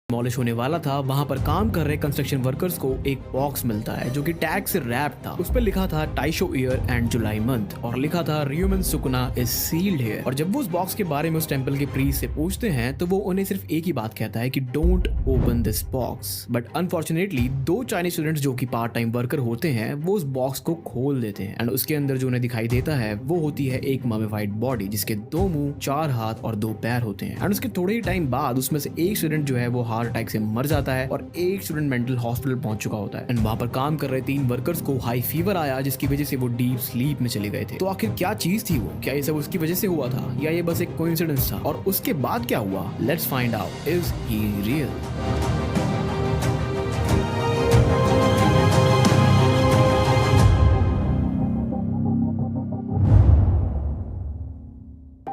Demolish होने वाला था, वहां पर काम कर रहे कंस्ट्रक्शन वर्कर्स को एक बॉक्स मिलता है जो कि टैग से रैप था। उस पर लिखा था Taisho year and July month और लिखा था रियूमन सुकुना इज सील्ड हियर। और जब वो उस बॉक्स के बारे में उस टेंपल के प्रीस्ट से पूछते हैं तो वो उन्हें सिर्फ एक ही बात कहता है कि don't open this box. But unfortunately दो चाइनीज स्टूडेंट्स जो कि पार्ट टाइम वर्कर होते हैं वो उस बॉक्स को खोल देते हैं एंड उसके अंदर जो उन्हें दिखाई देता है वो होती है एक ममीफाइड बॉडी जिसके 2 मुंह, 4 हाथ और 2 पैर होते हैं। एंड उसके थोड़े ही टाइम बाद उसमें से एक स्टूडेंट जो है वो हार्ट अटैक से मर जाता है और एक स्टूडेंट मेंटल हॉस्पिटल पहुंच चुका होता है। एंड वहां पर काम कर रहे 3 वर्कर्स को हाई फीवर आया जिसकी वजह से वो डीप स्लीप में चले गए थे। तो आखिर क्या चीज थी वो? क्या ये सब उसकी वजह से हुआ था या ये बस एक कोइंसिडेंस था? और उसके बाद क्या हुआ? Let's find out. Is he real?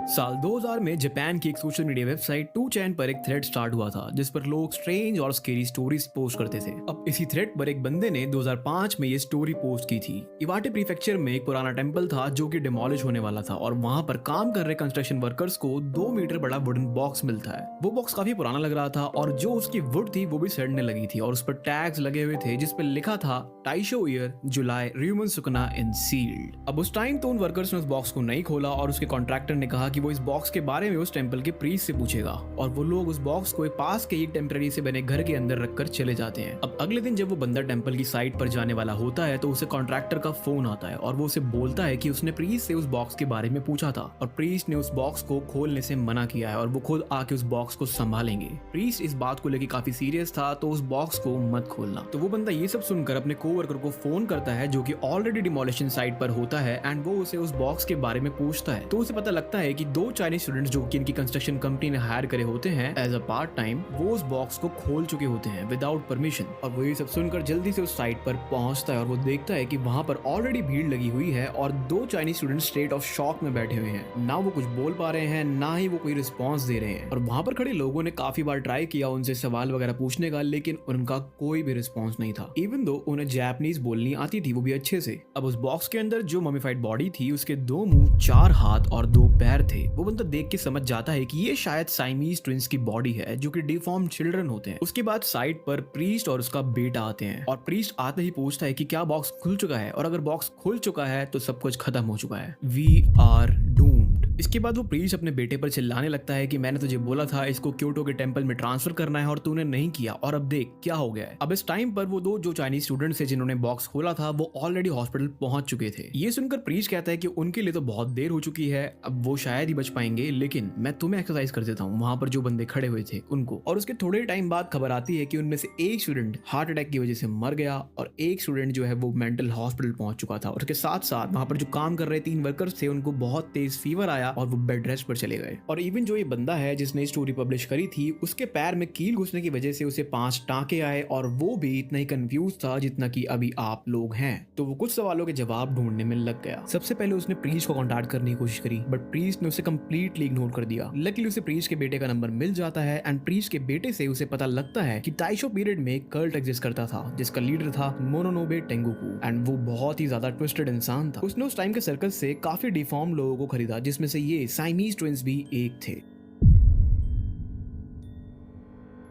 साल 2000 में जापान की एक सोशल मीडिया वेबसाइट 2chan पर एक थ्रेड स्टार्ट हुआ था जिस पर लोग स्ट्रेंज और स्केरी स्टोरीज पोस्ट करते थे। अब इसी थ्रेड पर एक बंदे ने 2005 में ये स्टोरी पोस्ट की थी। इवाटे प्रीफेक्चर में एक पुराना टेंपल था जो कि डिमोलिश होने वाला था और वहां पर काम कर रहे कंस्ट्रक्शन वर्कर्स को 2 मीटर बड़ा वुडन बॉक्स मिलता है। वो बॉक्स काफी पुराना लग रहा था और जो उसकी वुड थी वो भी सड़ने लगी थी और उस पर टैग्स लगे हुए थे जिस पर लिखा था टाइशो ईयर जुलाई रियूमन सुकुना इन सील्ड। अब उस टाइम तो उन वर्कर्स ने उस बॉक्स को नहीं खोला और उसके कॉन्ट्रैक्टर ने कहा कि वो इस बॉक्स के बारे में उस टेंपल के प्रीस्ट से पूछेगा और वो लोग उस बॉक्स को पास के एक टेम्पररी से बने घर के अंदर रखकर चले जाते हैं। अब अगले दिन जब वो बंदा टेंपल की साइट पर जाने वाला होता है तो उसे कॉन्ट्रैक्टर का फोन आता है और वो उसे बोलता है कि उसने प्रीस्ट से उस बॉक्स के बारे में पूछा था और प्रीस्ट ने उस बॉक्स को खोलने से मना किया है और वो खुद आके उस बॉक्स को संभालेंगे। प्रीस्ट इस बात को लेकर काफी सीरियस था तो उस बॉक्स को मत खोलना। तो वो बंदा ये सब सुनकर अपने कोवर्कर को फोन करता है जो कि ऑलरेडी डिमोलिशन साइट पर होता है एंड वो उसे उस बॉक्स के बारे में पूछता है। तो उसे पता लगता है कि 2 चाइनीज स्टूडेंट्स जो कि इनकी कंस्ट्रक्शन कंपनी ने हायर करे होते हैं एज अ पार्ट टाइम, वो उस बॉक्स को खोल चुके होते हैं विदाउट परमिशन। और वो ये सब सुनकर जल्दी से उस साइट पर पहुंचता है और वो देखता है कि वहां पर ऑलरेडी भीड़ लगी हुई है और 2 Chinese student state of shock में बैठे हुए हैं। ना वो कुछ बोल पा रहे हैं ना ही वो कोई रिस्पॉन्स दे रहे हैं। और वहां पर खड़े लोगों ने काफी बार ट्राई किया उनसे सवाल वगैरह पूछने का लेकिन उनका कोई भी रिस्पॉन्स नहीं था। इवन दो उन्हें जापानीज बोलनी आती थी वो भी अच्छे से। अब उस बॉक्स के अंदर जो ममीफाइड बॉडी थी उसके 2 मुंह, 4 हाथ और 2 पैर थे। वो बंदा देख के समझ जाता है कि ये शायद साइमीज ट्विंस की बॉडी है जो कि डिफॉर्म चिल्ड्रन होते हैं। उसके बाद साइट पर प्रीस्ट और उसका बेटा आते हैं और प्रीस्ट आते ही पूछता है कि क्या बॉक्स खुल चुका है और अगर बॉक्स खुल चुका है तो सब कुछ खत्म हो चुका है। We are doomed. इसके बाद वो प्रीस्ट अपने बेटे पर चिल्लाने लगता है कि मैंने तुझे बोला था इसको क्योटो के टेंपल में ट्रांसफर करना है और तूने नहीं किया और अब देख क्या हो गया है। अब इस टाइम पर वो 2 जो चाइनीज स्टूडेंट्स थे जिन्होंने बॉक्स खोला था वो ऑलरेडी हॉस्पिटल पहुंच चुके थे। ये सुनकर प्रीस्ट कहता है कि उनके लिए तो बहुत देर हो चुकी है, अब वो शायद ही बच पाएंगे, लेकिन मैं तुम्हें एक्सरसाइज कर देता हूँ वहां पर जो बंदे खड़े हुए थे उनको। और उसके थोड़े टाइम बाद खबर आती है कि उनमें से एक स्टूडेंट हार्ट अटैक की वजह से मर गया और एक स्टूडेंट जो है वो मेंटल हॉस्पिटल पहुंच चुका था। और उसके साथ साथ वहां पर जो काम कर रहे 3 वर्कर्स थे उनको बहुत तेज फीवर आया और वो बेड रेस्ट पर चले गए। और इवन जो ये बंदा है जिसने स्टोरी पब्लिश करी थी उसके पैर में कील घुसने की वजह से उसे 5 टांके आए और वो भी इतना ही कंफ्यूज था जितना कि अभी आप लोग हैं। तो वो कुछ सवालों के जवाब ढूंढने में लग गया। सबसे पहले उसने प्रीस्ट को कांटेक्ट करने की कोशिश करी बट प्रीस्ट ने उसे कंप्लीटली इग्नोर कर दिया। लकीली उसे प्रीस्ट के बेटे का नंबर मिल जाता है एंड प्रीस्ट के बेटे से उसे पता लगता है कि टाइशो पीरियड में एक कल्ट एग्जिस्ट करता था जिसका लीडर था मोनोनोबे टेंगोकू एंड वो बहुत ही ज्यादा ट्विस्टेड इंसान था। उसने उस टाइम के सर्कल से काफी डिफॉर्म लोगों को खरीदा जिसमें से ये साइमीज ट्विंस भी एक थे।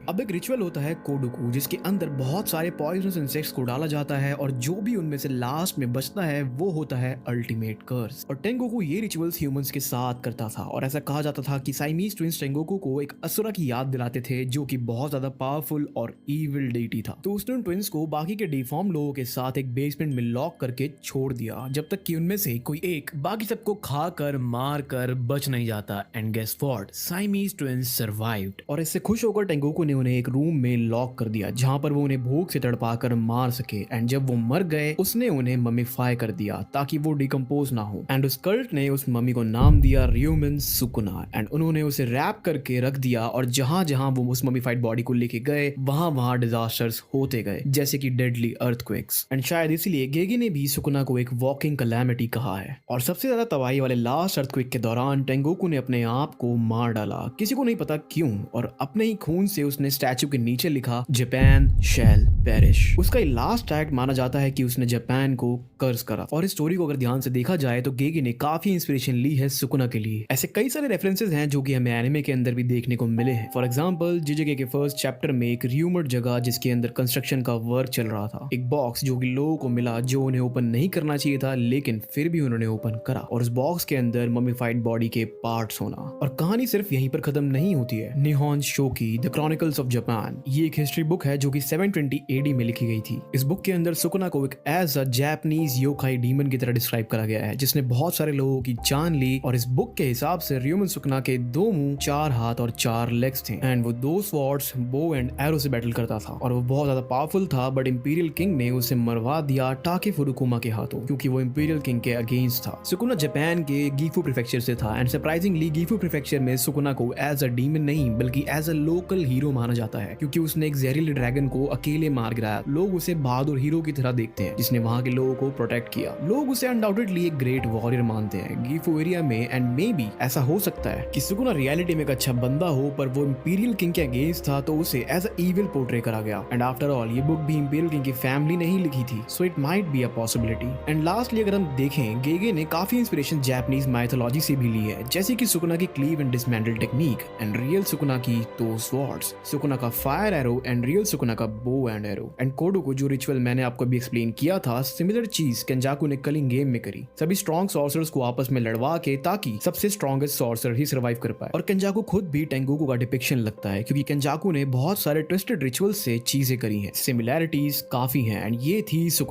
अब एक रिचुअल होता है कोडुकू जिसके अंदर बहुत सारे पॉइजनस इंसेक्ट्स को डाला जाता है और जो भी उनमें से लास्ट में बचता है वो होता है अल्टीमेट कर्स। और टेंगोकू ये रिचुअल्स ह्यूमंस के साथ करता था और ऐसा कहा जाता था कि साइमीज ट्विंस टेंगोकू को एक असुरा की याद दिलाते थे जो कि बहुत ज्यादा पावरफुल और इविल डेटी था। तो उसने उन ट्विंस को बाकी के डिफॉर्म लोगों के साथ एक बेसमेंट में लॉक करके छोड़ दिया जब तक कि उनमें से कोई एक बाकी सबको खा कर मार कर बच नहीं जाता। And guess what, Siamese twins survived. और इससे खुश होकर टेंगोकू ने उन्हें एक रूम में लॉक कर दिया जहां पर वो उन्हें भूख से तड़पाकर मार सके। एंड जब वो मर गए उसने उन्हें ममीफाई कर दिया ताकि वो डिकम्पोज ना हो। एंड उस कल्ट ने उस मम्मी को नाम दिया रियूमन सुकुना एंड उन्होंने उसे रैप करके रख दिया और जहां जहां वो उस ममीफाइड बॉडी को लेके गए वहां वहां डिजास्टर्स होते गए जैसे कि डेडली अर्थक्वेक्स। एंड शायद इसीलिए गेगी ने भी सुकुना को एक वॉकिंग कैलामिटी कहा है। और सबसे ज्यादा तबाही वाले लास्ट अर्थक्वेक के दौरान टेंगोकू ने अपने आप को मार डाला, किसी को नहीं पता क्यों, और अपने ही खून से उसने उसने स्टैचू के नीचे लिखा जापान शैल पेरिश। उसका ये लास्ट एक्ट माना जाता है कि उसने जापान को कर्ज करा। और इस स्टोरी को अगर ध्यान से देखा जाए तो गेगे ने काफी इंस्पिरेशन ली है सुकुना के लिए। ऐसे कई सारे रेफरेंसेस हैं जो कि हमें एनिमे के अंदर भी देखने को मिले हैं। फॉर एग्जांपल जिजेके के फर्स्ट चैप्टर में एक र्यूमर्ड जगह जिसके अंदर कंस्ट्रक्शन का वर्क चल रहा था, एक बॉक्स जो कि लोगों को मिला जो उन्हें ओपन नहीं करना चाहिए था, लेकिन फिर भी उन्होंने ओपन करा, और उस बॉक्स के अंदर ममीफाइड बॉडी के पार्ट्स होना। और कहानी सिर्फ यहीं पर खत्म नहीं होती है। निहोन शोकी द क्रॉनिकल्स ऑफ जापान, ये एक हिस्ट्री बुक है जो कि 720 एडी में लिखी गई थी। इस बुक के अंदर सुकुना को एक as a Japanese yokai demon की तरह डिस्क्राइब करा गया है जिसने बहुत सारे लोगों की जान ली। और इस बुक के हिसाब से र्यूमन सुकुना के 2 मुंह, 4 हाथ और 4 लेग्स थे, एंड वो 2 स्वॉर्ड्स, बो एंड एरो से बैटल करता था, और वो बहुत ज्यादा पावरफुल था। बट इंपीरियल किंग ने उसे मरवा दिया टाके फुरुकुमा के हाथों, क्योंकि वो इंपीरियल किंग के अगेंस्ट था। सुकुना जापान के गीफू प्रीफेक्चर से था, एंड सरप्राइजिंगली गीफू प्रीफेक्चर में सुकुना को एज अ डीमन नहीं बल्कि एज अ लोकल हीरो माना जाता है, क्योंकि उसने एक जहरीले ड्रैगन को अकेले मार गिराया। लोग उसे बहादुर हीरो की तरह देखते हैं जिसने वहां के लोगों को प्रोटेक्ट किया। लोग उसे अनडाउटेडली एक ग्रेट वॉरियर मानते हैं गीफू एरिया में। एंड मे बी ऐसा हो सकता है कि सुकुना रियलिटी में एक अच्छा बंदा हो, पर वो इंपीरियल किंग के अगेंस्ट था तो उसे एज अ इविल पोर्ट्रे करा गया। एंड आफ्टर ऑल ये बुक भी इंपीरियल किंग की फैमिली ने ही लिखी थी, so it might be a possibility. And lastly अगर हम देखें, गेगे ने काफी इंस्पिरेशन जापानीज माइथोलॉजी से भी ली है, जैसे कि सुकुना की cleave and dismantle technique, and real Sukuna की 2 स्वॉर्ड्स, सुकुना का fire arrow and real Sukuna का बो एंड एरो। एंड कोडो को जो रिचुअल मैंने आपको भी एक्सप्लेन किया था, सिमिलर चीज केंजाकू ने कल इन गेम में करी, सभी स्ट्रॉन्ग सॉर्सरर्स को आपस में लड़वा के, ताकि सबसे स्ट्रॉन्गेस्ट सॉर्सरर ही सर्वाइव कर पाए। और केंजाकू खुद भी टेंगोकू का डिपिक्शन लगता है, क्योंकि केंजाकू ने बहुत सारे ट्विस्टेड रिचुअल्स से चीजें करी हैं। सिमिलैरिटीज काफी हैं, एंड ये थी